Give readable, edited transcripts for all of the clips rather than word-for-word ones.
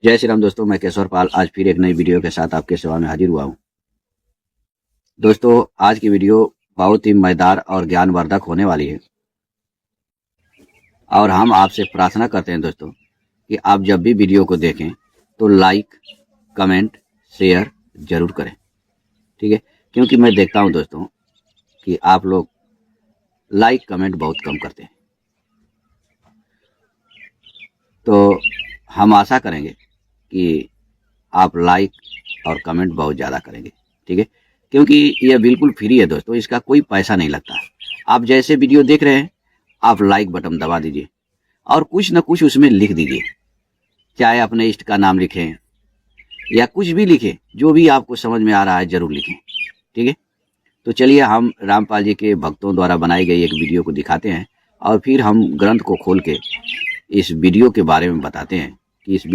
जय श्री राम दोस्तों, मैं केशवर पाल आज फिर एक नई वीडियो के साथ आपके सेवा में हाजिर हुआ हूं। दोस्तों, आज की वीडियो बहुत ही मजेदार और ज्ञानवर्धक होने वाली है और हम आपसे प्रार्थना करते हैं दोस्तों कि आप जब भी वीडियो को देखें तो लाइक, कमेंट, शेयर जरूर करें, ठीक है? क्योंकि मैं देखता हूं दोस्तों कि आप लोग लाइक कमेंट बहुत कम करते हैं, तो हम आशा करेंगे कि आप लाइक और कमेंट बहुत ज़्यादा करेंगे, ठीक है? क्योंकि यह बिल्कुल फ्री है दोस्तों, इसका कोई पैसा नहीं लगता। आप जैसे वीडियो देख रहे हैं आप लाइक बटन दबा दीजिए और कुछ न कुछ उसमें लिख दीजिए, चाहे अपने इष्ट का नाम लिखें या कुछ भी लिखें, जो भी आपको समझ में आ रहा है जरूर लिखें, ठीक है? तो चलिए हम रामपाल जी के भक्तों द्वारा बनाई गई एक वीडियो को दिखाते हैं और फिर हम ग्रंथ को खोल के इस वीडियो के बारे में बताते हैं कि इस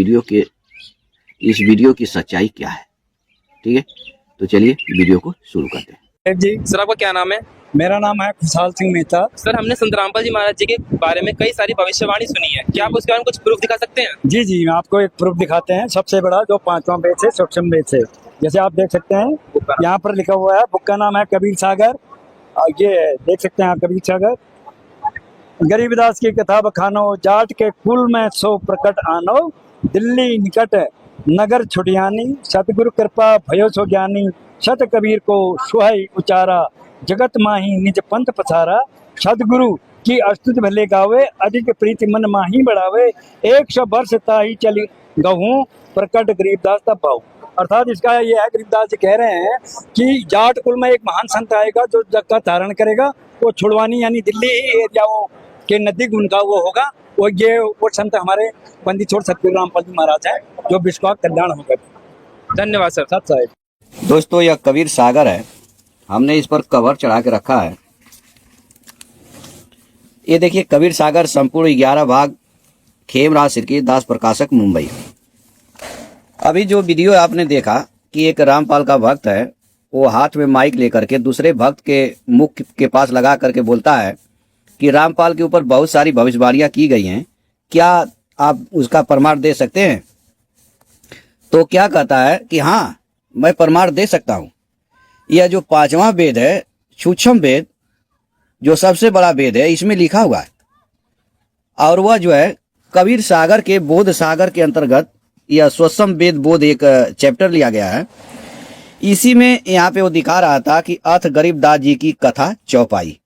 वीडियो की सच्चाई क्या है, ठीक है? तो चलिए वीडियो को शुरू करते हैं। जी सर, आपका क्या नाम है? मेरा नाम है खुशहाल सिंह मेहता। सर, हमने संत रामपाल जी महाराज जी के बारे में कई सारी भविष्यवाणी सुनी है, क्या आप उसके बारे में कुछ प्रूफ दिखा सकते हैं? जी जी, आपको एक प्रूफ दिखाते हैं। सबसे बड़ा जो 5वां वेद है, सूक्ष्म वेद है। जैसे आप देख सकते हैं यहाँ पर लिखा हुआ है, बुक का नाम है कबीर सागर। ये देख सकते हैं कबीर सागर। गरीबदास की कथा बखानो, जाट के कुल में सो प्रकट आनो, दिल्ली निकट नगर छुटियानी, सतगुरु कृपा भयो सो ज्ञानी, सत कबीर को सुहई उचारा, जगत माही निज पंथ पसारा, सदगुरु की अस्तुति भले गावे, अधिक प्रीति मन माही बढ़ावे, 100 वर्ष ताही चली गहूं, प्रकट गरीबदास तब भाव। अर्थात इसका ये है, गरीबदास जी कह रहे हैं कि जाट कुल में एक महान संत आएगा जो जग का धारण करेगा। वो छुड़वानी यानी दिल्ली एरिया के नजदीक उनका वो होगा। वो संत हमारे पंडित छोड़ सतगुरु रामपाल जी महाराज है, जो विश्व का कल्याण होगा। धन्यवाद सर। सत साहिब। दोस्तों, यह कबीर सागर है, हमने इस पर कवर चढ़ा के रखा है। ये देखिए, कबीर सागर संपूर्ण 11 भाग, खेमराज सिरकी, दास प्रकाशक, मुंबई। अभी जो वीडियो आपने देखा कि एक रामपाल का भक्त है, वो हाथ में माइक लेकर के दूसरे भक्त के मुख के पास लगा करके बोलता है कि रामपाल के ऊपर बहुत सारी भविष्यवाणियां की गई हैं, क्या आप उसका प्रमाण दे सकते हैं? तो क्या कहता है कि हाँ, मैं प्रमाण दे सकता हूं। यह जो 5वां वेद है, सूक्ष्म वेद, जो सबसे बड़ा वेद है, इसमें लिखा हुआ है और वह जो है कबीर सागर के बोध सागर के अंतर्गत यह सूक्ष्म वेद बोध एक चैप्टर लिया गया है। इसी में यहाँ पे वो दिखा रहा था कि अथ गरीबदास जी की कथा चौपाई,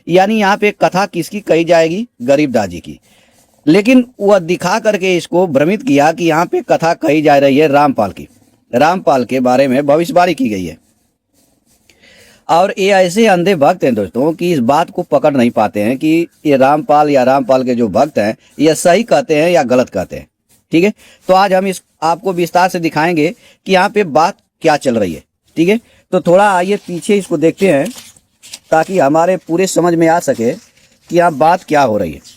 यानी यहाँ पे कथा किसकी कही जाएगी? गरीबदास जी की। लेकिन वह दिखा करके इसको भ्रमित किया कि यहाँ पे कथा कही जा रही है रामपाल की, रामपाल के बारे में भविष्यवाणी की गई है। और ये ऐसे अंधे भक्त हैं दोस्तों कि इस बात को पकड़ नहीं पाते हैं कि ये रामपाल या रामपाल के जो भक्त हैं ये सही कहते हैं या गलत कहते हैं, ठीक है? तो आज हम इस आपको विस्तार से दिखाएंगे कि यहाँ पे बात क्या चल रही है, ठीक है? तो थोड़ा आइए पीछे इसको देखते हैं ताकि हमारे पूरे समझ में आ सके कि यहाँ बात क्या हो रही है।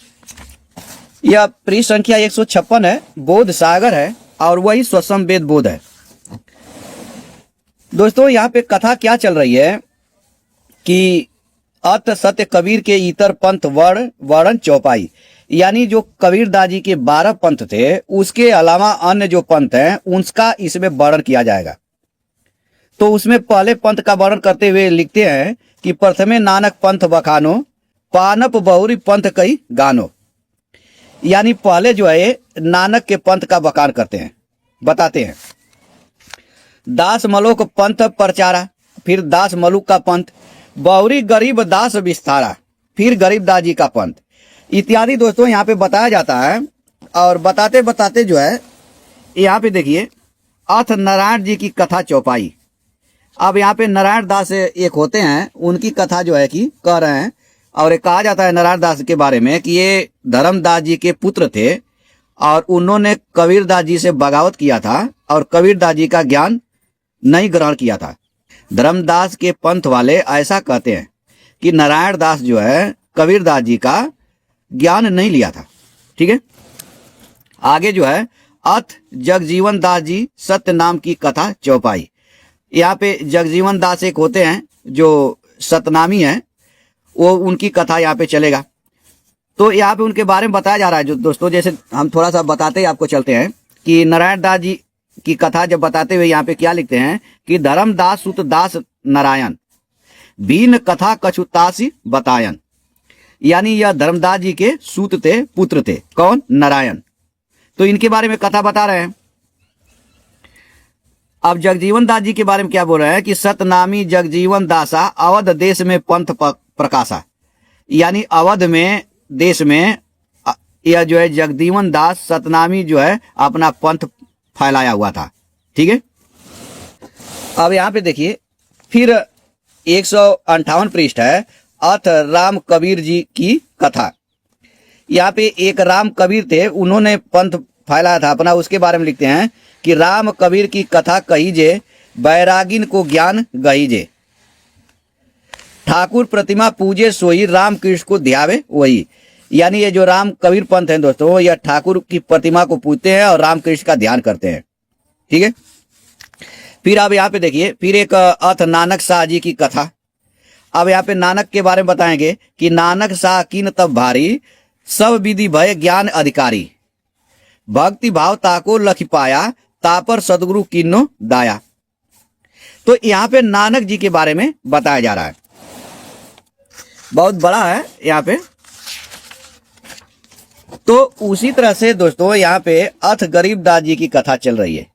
यह पृष्ठ संख्या 156 है, बोध सागर है और वही सूक्ष्म वेद बोध है। दोस्तों, यहाँ पे कथा क्या चल रही है कि अत सत्य कबीर के इतर पंथ वर्णन चौपाई, यानी जो कबीरदास जी के 12 पंथ थे उसके अलावा अन्य जो पंथ हैं उनका इसमें वर्णन किया जाएगा। तो उसमें पहले पंथ का वर्णन करते हुए लिखते हैं कि प्रथमे नानक पंथ बखानो, पानप बहुरी पंथ कई गानो, यानी पहले जो है नानक के पंथ का बखान करते हैं, बताते हैं। दास मलोक पंथ प्रचारा, फिर दास मलुक का पंथ, बहुरी गरीब दास विस्तारा, फिर गरीबदास जी का पंथ इत्यादि दोस्तों यहाँ पे बताया जाता है। और बताते बताते जो है यहाँ पे देखिए, अथ नारायण जी की कथा चौपाई। अब यहाँ पे नारायण दास एक होते हैं, उनकी कथा जो है कि कह रहे हैं। और एक कहा जाता है नारायण दास के बारे में कि ये धर्मदास जी के पुत्र थे और उन्होंने कबीरदास जी से बगावत किया था और कबीरदास जी का ज्ञान नहीं ग्रहण किया था। धर्मदास के पंथ वाले ऐसा कहते हैं कि नारायण दास जो है कबीरदास जी का ज्ञान नहीं लिया था, ठीक है? आगे जो है अथ जगजीवन दास जी सत्य नाम की कथा चौपाई। यहाँ पे जगजीवन दास एक होते हैं जो सतनामी है, वो उनकी कथा यहाँ पे चलेगा। तो यहाँ पे उनके बारे में बताया जा रहा है जो दोस्तों, जैसे हम थोड़ा सा बताते ही आपको चलते हैं। कि नारायण दास जी की कथा जब बताते हुए यहाँ पे क्या लिखते हैं कि धर्मदास सुत दास नारायण बीन कथा कछुतासी बतायन। यानी यह धर्मदास जी के सूत थे, पुत्र थे। कौन? नारायण। तो इनके बारे में कथा बता रहे हैं। अब जगजीवन दास जी के बारे में क्या बोल रहे हैं कि सतनामी जगजीवन दासा अवध देश में पंथ प्रकाशा। यानी अवध में देश में यह जो है जगजीवन दास सतनामी जो है अपना पंथ फैलाया हुआ था। ठीक है। अब यहां पे देखिए फिर 158 पृष्ठ है, अथ राम कबीर जी की कथा। यहाँ पे एक राम कबीर थे, उन्होंने पंथ फैलाया था अपना। उसके बारे में लिखते हैं कि राम कबीर की कथा कहीजे, बैरागिन को ज्ञान गहीजे। ठाकुर प्रतिमा पूजे सोई, राम कृष्ण को ध्यावे वही। यानी ये जो राम कबीर पंथ है दोस्तों, यह ठाकुर की प्रतिमा को पूजते हैं और राम कृष्ण का ध्यान करते हैं। ठीक है। फिर अब यहाँ पे देखिए फिर एक अथ नानक शाह जी की कथा। अब यहाँ पे नानक के बारे में बताएंगे कि नानक शाह कीन तब भारी, सब विधि भय ज्ञान अधिकारी। भक्ति भाव ताको लख पाया, तापर सदगुरु किन्नो दाया। तो यहाँ पे नानक जी के बारे में बताया जा रहा है। बहुत बड़ा है यहाँ पे। तो उसी तरह से दोस्तों यहाँ पे अथ गरीबदास जी की कथा चल रही है।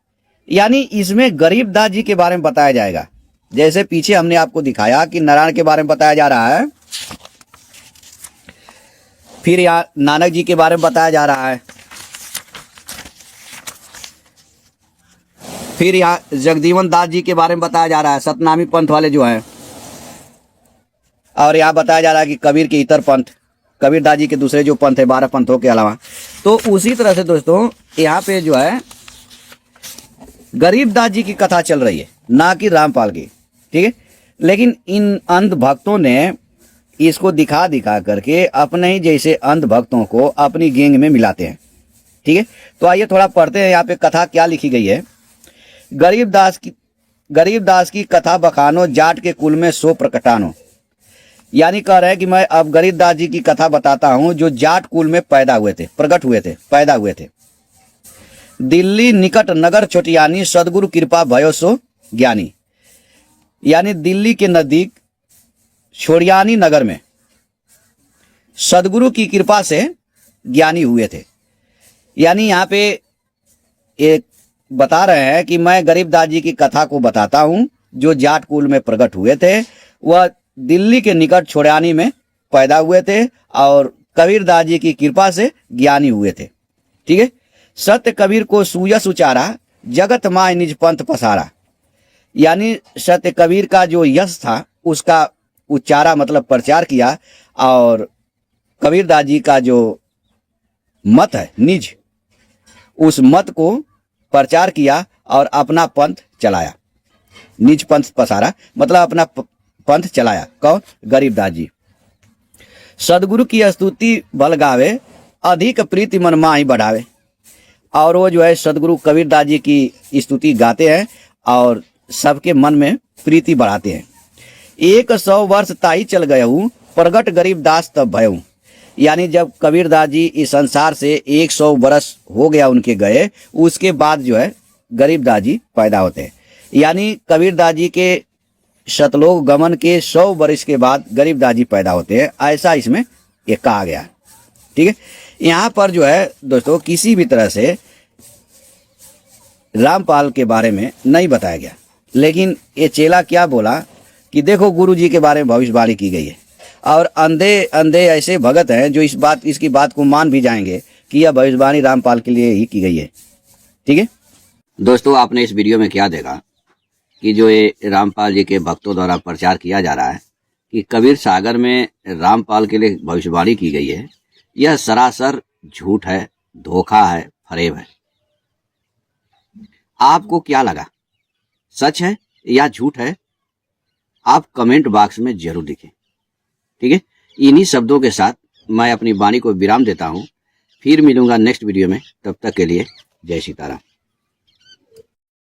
यानी इसमें गरीबदास जी के बारे में बताया जाएगा। जैसे पीछे हमने आपको दिखाया कि नारायण के बारे में बताया जा रहा है, फिर यहाँ नानक जी के बारे में बताया जा रहा है, फिर यहाँ जगजीवन दास जी के बारे में बताया जा रहा है, सतनामी पंथ वाले जो हैं, और यहाँ बताया जा रहा है कि कबीर के इतर पंथ, कबीर दास जी के दूसरे जो पंथ है 12 पंथों के अलावा। तो उसी तरह से दोस्तों यहाँ पे जो है गरीबदास जी की कथा चल रही है, ना कि रामपाल की। ठीक है। लेकिन इन अंध भक्तों ने इसको दिखा दिखा करके अपने ही जैसे अंध भक्तों को अपनी गैंग में मिलाते हैं। ठीक है। तो आइए थोड़ा पढ़ते हैं यहाँ पे कथा क्या लिखी गई है। गरीबदास की कथा बखानो, जाट के कुल में सो प्रकटानो। यानी कह रहे हैं कि मैं अब गरीबदास जी की कथा बताता हूं जो जाट कुल में पैदा हुए थे, प्रकट हुए थे, पैदा हुए थे। दिल्ली निकट नगर छोटियानी, सदगुरु कृपा भयो सो ज्ञानी। यानी दिल्ली के नजदीक छोड़ियानी नगर में सदगुरु की कृपा से ज्ञानी हुए थे। यानी यहाँ पे एक बता रहे हैं कि मैं गरीबदास जी की कथा को बताता हूं जो जाट कुल में प्रकट हुए थे। वह दिल्ली के निकट छोड़ियानी में पैदा हुए थे और कबीरदास जी की कृपा से ज्ञानी हुए थे। ठीक है। सत्य कबीर को सुयस उचारा, जगत माय निज पंथ पसारा। यानी सत्य कबीर का जो यश था उसका उच्चारा मतलब प्रचार किया, और कबीरदास जी का जो मत है निज, उस मत को प्रचार किया और अपना पंथ चलाया। निज पंथ पसारा मतलब अपना पंथ चलाया। कौन? गरीबदास जी। सदगुरु की स्तुति बल गावे, अधिक प्रीति मन माही बढ़ावे। और वो जो है सदगुरु कबीरदास जी की स्तुति गाते हैं और सबके मन में प्रीति बढ़ाते हैं। 100 वर्ष ताई चल गयहूँ, प्रगट गरीबदास तब भयहूँ। यानी जब कबीरदास जी इस संसार से 100 वर्ष हो गया उनके गए, उसके बाद जो है गरीबदास जी पैदा होते हैं। यानी कबीरदास जी के शतलोक गमन के 100 वर्ष के बाद गरीबदास जी पैदा होते हैं, ऐसा इसमें ये कहा गया। ठीक है। यहाँ पर जो है दोस्तों किसी भी तरह से रामपाल के बारे में नहीं बताया गया, लेकिन ये चेला क्या बोला कि देखो गुरु जी के बारे में भविष्यवाणी की गई है, और अंधे अंधे ऐसे भगत हैं जो इसकी बात को मान भी जाएंगे कि यह भविष्यवाणी रामपाल के लिए ही की गई है। ठीक है दोस्तों, आपने इस वीडियो में क्या देखा कि जो ये रामपाल जी के भक्तों द्वारा प्रचार किया जा रहा है कि कबीर सागर में रामपाल के लिए भविष्यवाणी की गई है, यह सरासर झूठ है, धोखा है, फरेब है। आपको क्या लगा, सच है या झूठ है? आप कमेंट बॉक्स में जरूर लिखें। ठीक है। इन्हीं शब्दों के साथ मैं अपनी वाणी को विराम देता हूं। फिर मिलूंगा नेक्स्ट वीडियो में। तब तक के लिए जय सीताराम।